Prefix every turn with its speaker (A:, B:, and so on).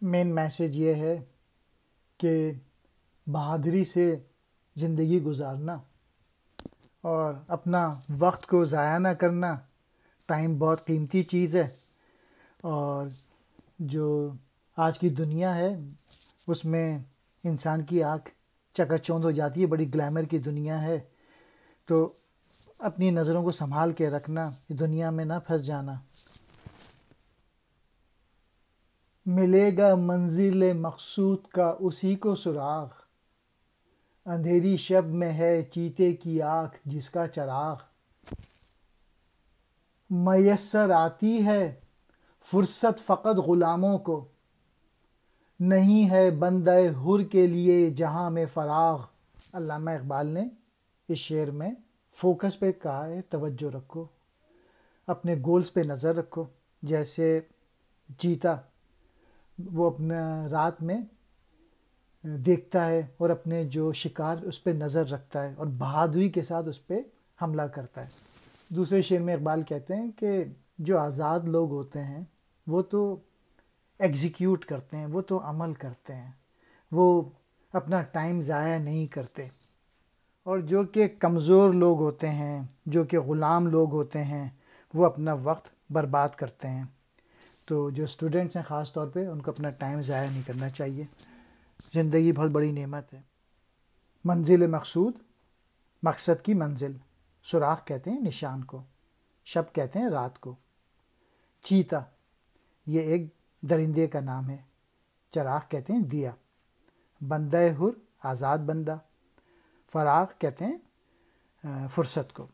A: Main message یہ ہے کہ بہادری سے زندگی گزارنا اور اپنا وقت کو ضائع نہ کرنا. ٹائم بہت قیمتی چیز ہے، اور جو آج کی دنیا ہے اس میں انسان کی آنکھ چکا چوندھ ہو جاتی ہے. بڑی گلیمر کی دنیا ہے، تو اپنی نظروں کو سنبھال کے رکھنا، دنیا میں نہ پھنس جانا. ملے گا منزل مقصود کا اسی کو سراغ، اندھیری شب میں ہے چیتے کی آنکھ جس کا چراغ. میسر آتی ہے فرصت فقط غلاموں کو، نہیں ہے بندہ حر کے لیے جہاں میں فراغ. علامہ اقبال نے اس شعر میں فوکس پہ کہا ہے، توجہ رکھو، اپنے گولز پہ نظر رکھو. جیسے چیتا وہ اپنا رات میں دیکھتا ہے اور اپنے جو شکار اس پہ نظر رکھتا ہے اور بہادری کے ساتھ اس پہ حملہ کرتا ہے. دوسرے شعر میں اقبال کہتے ہیں کہ جو آزاد لوگ ہوتے ہیں وہ تو ایگزیکیوٹ کرتے ہیں، وہ تو عمل کرتے ہیں، وہ اپنا ٹائم ضائع نہیں کرتے. اور جو کہ کمزور لوگ ہوتے ہیں، جو کہ غلام لوگ ہوتے ہیں، وہ اپنا وقت برباد کرتے ہیں. تو جو اسٹوڈنٹس ہیں خاص طور پہ ان کو اپنا ٹائم ضائع نہیں کرنا چاہیے. زندگی بہت بڑی نعمت ہے. منزل مقصود، مقصد کی منزل. سوراخ کہتے ہیں نشان کو، شب کہتے ہیں رات کو. چیتا یہ ایک درندے کا نام ہے. چراغ کہتے ہیں دیا. بندہ حر آزاد بندہ. فراغ کہتے ہیں فرصت کو.